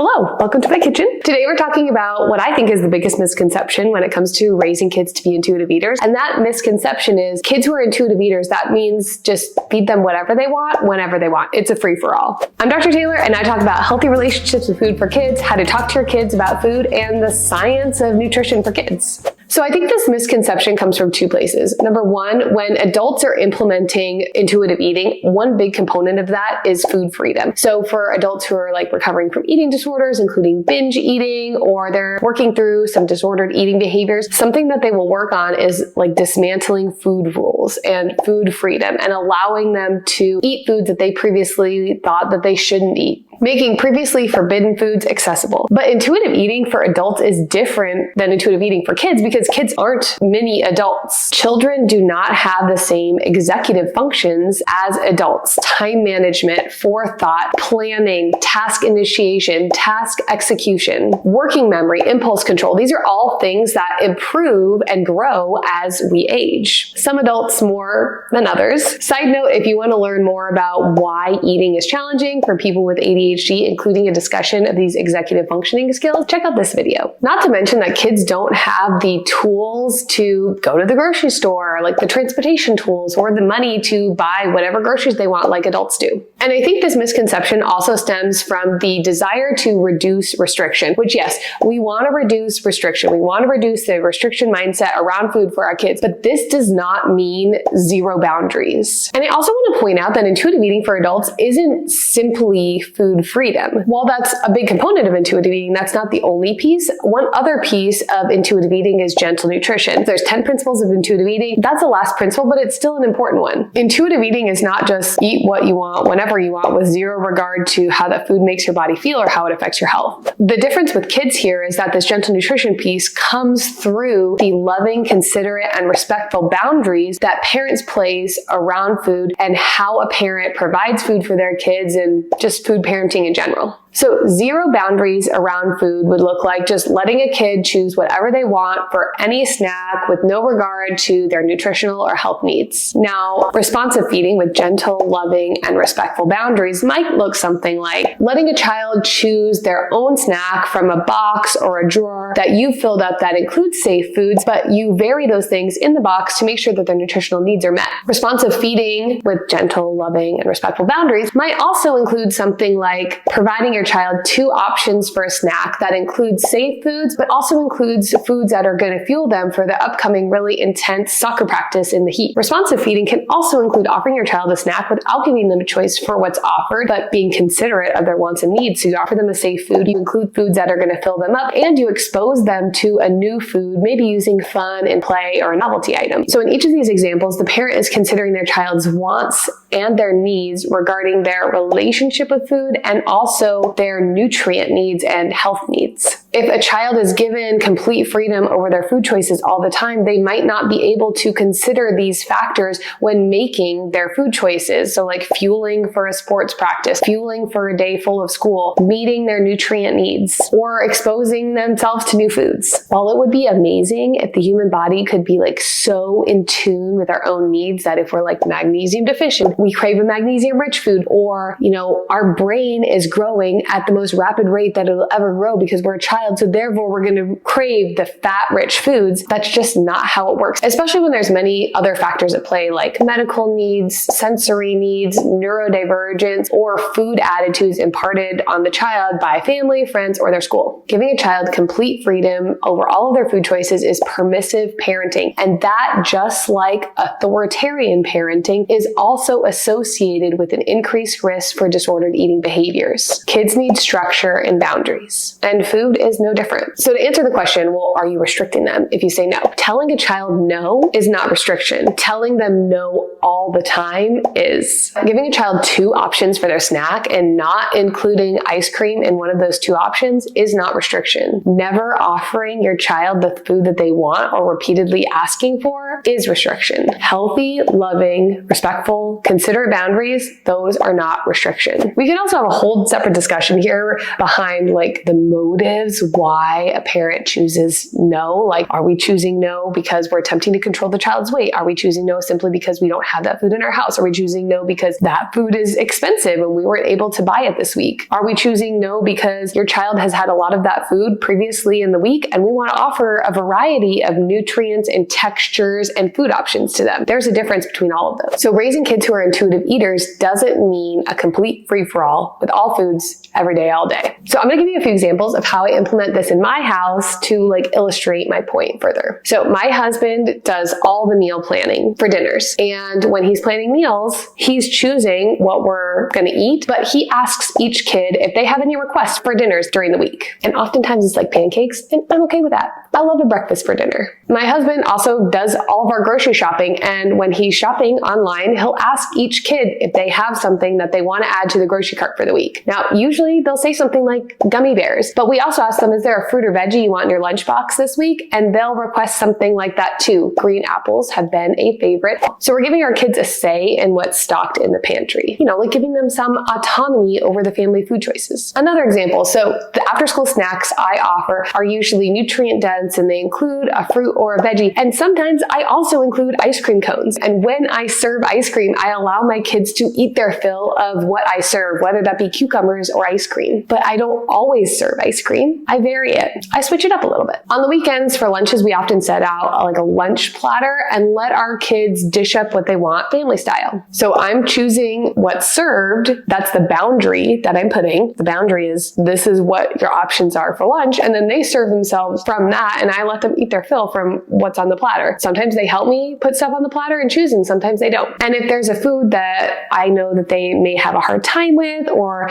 Hello, welcome to my kitchen. Today we're talking about what I think is the biggest misconception when it comes to raising kids to be intuitive eaters. And that misconception is kids who are intuitive eaters, that means just feed them whatever they want, whenever they want. It's a free-for-all. I'm Dr. Taylor and I talk about healthy relationships with food for kids, how to talk to your kids about food, and the science of nutrition for kids. So I think this misconception comes from two places. Number one, when adults are implementing intuitive eating, one big component of that is food freedom. So for adults who are like recovering from eating disorders, including binge eating, or they're working through some disordered eating behaviors, something that they will work on is like dismantling food rules and food freedom and allowing them to eat foods that they previously thought that they shouldn't eat, making previously forbidden foods accessible. But intuitive eating for adults is different than intuitive eating for kids because kids aren't mini adults. Children do not have the same executive functions as adults. Time management, forethought, planning, task initiation, task execution, working memory, impulse control. These are all things that improve and grow as we age. Some adults more than others. Side note, if you want to learn more about why eating is challenging for people with ADHD, including a discussion of these executive functioning skills, check out this video. Not to mention that kids don't have the tools to go to the grocery store, like the transportation tools, or the money to buy whatever groceries they want like adults do. And I think this misconception also stems from the desire to reduce restriction, which yes, we want to reduce restriction. We want to reduce the restriction mindset around food for our kids, but this does not mean zero boundaries. And I also want to point out that intuitive eating for adults isn't simply food freedom. While that's a big component of intuitive eating, that's not the only piece. One other piece of intuitive eating is gentle nutrition. There's 10 principles of intuitive eating. That's the last principle, but it's still an important one. Intuitive eating is not just eat what you want, whenever you want, with zero regard to how that food makes your body feel or how it affects your health. The difference with kids here is that this gentle nutrition piece comes through the loving, considerate, and respectful boundaries that parents place around food and how a parent provides food for their kids and just food parenting in general. So zero boundaries around food would look like just letting a kid choose whatever they want for any snack with no regard to their nutritional or health needs. Now, responsive feeding with gentle, loving, and respectful boundaries might look something like letting a child choose their own snack from a box or a drawer that you've filled up that includes safe foods, but you vary those things in the box to make sure that their nutritional needs are met. Responsive feeding with gentle, loving, and respectful boundaries might also include something like providing your child two options for a snack that includes safe foods, but also includes foods that are going to fuel them for the upcoming really intense soccer practice in the heat. Responsive feeding can also include offering your child a snack without giving them a choice for what's offered, but being considerate of their wants and needs. So you offer them a safe food, you include foods that are going to fill them up, and you expose them to a new food, maybe using fun and play or a novelty item. So in each of these examples, the parent is considering their child's wants and their needs regarding their relationship with food and also their nutrient needs and health needs. If a child is given complete freedom over their food choices all the time, they might not be able to consider these factors when making their food choices. So like fueling for a sports practice, fueling for a day full of school, meeting their nutrient needs, or exposing themselves to new foods. While it would be amazing if the human body could be like so in tune with our own needs that if we're like magnesium deficient, we crave a magnesium rich food, or, our brain is growing at the most rapid rate that it'll ever grow because we're a child, so therefore we're going to crave the fat-rich foods. That's just not how it works, especially when there's many other factors at play like medical needs, sensory needs, neurodivergence, or food attitudes imparted on the child by family, friends, or their school. Giving a child complete freedom over all of their food choices is permissive parenting, and that, just like authoritarian parenting, is also associated with an increased risk for disordered eating behaviors. Kids need structure and boundaries, and food is no different. So to answer the question, well, are you restricting them? If you say no, telling a child no is not restriction. Telling them no all the time is. Giving a child two options for their snack and not including ice cream in one of those two options is not restriction. Never offering your child the food that they want or repeatedly asking for is restriction. Healthy, loving, respectful, considerate boundaries, those are not restriction. We can also have a whole separate discussion here behind like the motives reasons why a parent chooses no. Like, are we choosing no because we're attempting to control the child's weight? Are we choosing no simply because we don't have that food in our house? Are we choosing no because that food is expensive and we weren't able to buy it this week? Are we choosing no because your child has had a lot of that food previously in the week and we want to offer a variety of nutrients and textures and food options to them? There's a difference between all of those. So raising kids who are intuitive eaters doesn't mean a complete free-for-all with all foods every day, all day. So I'm going to give you a few examples of how I implement this in my house to illustrate my point further. So my husband does all the meal planning for dinners. And when he's planning meals, he's choosing what we're going to eat, but he asks each kid if they have any requests for dinners during the week. And oftentimes it's like pancakes, and I'm okay with that. I love a breakfast for dinner. My husband also does all of our grocery shopping, and when he's shopping online, he'll ask each kid if they have something that they want to add to the grocery cart for the week. Now, usually they'll say something like gummy bears, but we also ask them, is there a fruit or veggie you want in your lunchbox this week? And they'll request something like that too. Green apples have been a favorite. So we're giving our kids a say in what's stocked in the pantry, like giving them some autonomy over the family food choices. Another example, so the after-school snacks I offer are usually nutrient dense and they include a fruit or a veggie. And sometimes I also include ice cream cones. And when I serve ice cream, I allow my kids to eat their fill of what I serve, whether that be cucumbers or ice cream. But I don't always serve ice cream. I vary it. I switch it up a little bit. On the weekends for lunches, we often set out a lunch platter and let our kids dish up what they want family style. So I'm choosing what's served. That's the boundary that I'm putting. The boundary is this is what your options are for lunch. And then they serve themselves from that and I let them eat their fill from what's on the platter. Sometimes they help me put stuff on the platter and choose, and sometimes they don't. And if there's a food that I know that they may have a hard time with, or,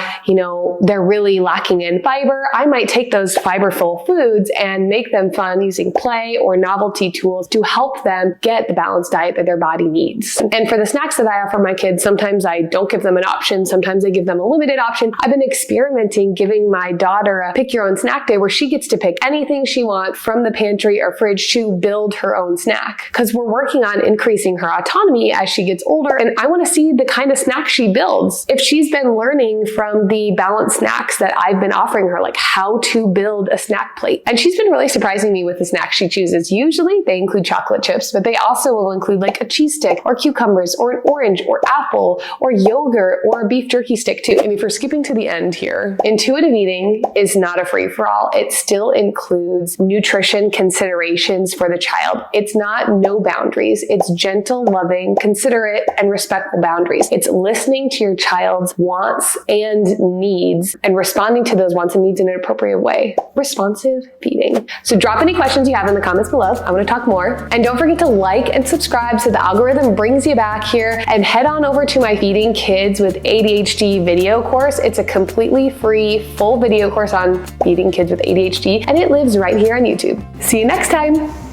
they're really lacking in fiber, I might take those fiber-full foods and make them fun using play or novelty tools to help them get the balanced diet that their body needs. And for the snacks that I offer my kids, sometimes I don't give them an option. Sometimes I give them a limited option. I've been experimenting giving my daughter a pick your own snack day where she gets to pick anything she wants from the pantry or fridge to build her own snack. Because we're working on increasing her autonomy as she gets older, and I want to see the kind of snack she builds. If she's been learning from the balanced snacks that I've been offering her, like how to build a snack plate. And she's been really surprising me with the snacks she chooses. Usually they include chocolate chips, but they also will include a cheese stick or cucumbers or an orange or apple or yogurt or a beef jerky stick too. And if you're skipping to the end here, intuitive eating is not a free-for-all. It still includes nutrition considerations for the child. It's not no boundaries. It's gentle, loving, considerate, and respectful boundaries. It's listening to your child's wants and needs and responding to those wants and needs in an appropriate way. Responsive feeding. So drop any questions you have in the comments below. I want to talk more. And don't forget to like and subscribe so the algorithm brings you back here, and head on over to my Feeding Kids with ADHD video course. It's a completely free, full video course on feeding kids with ADHD, and it lives right here on YouTube. See you next time.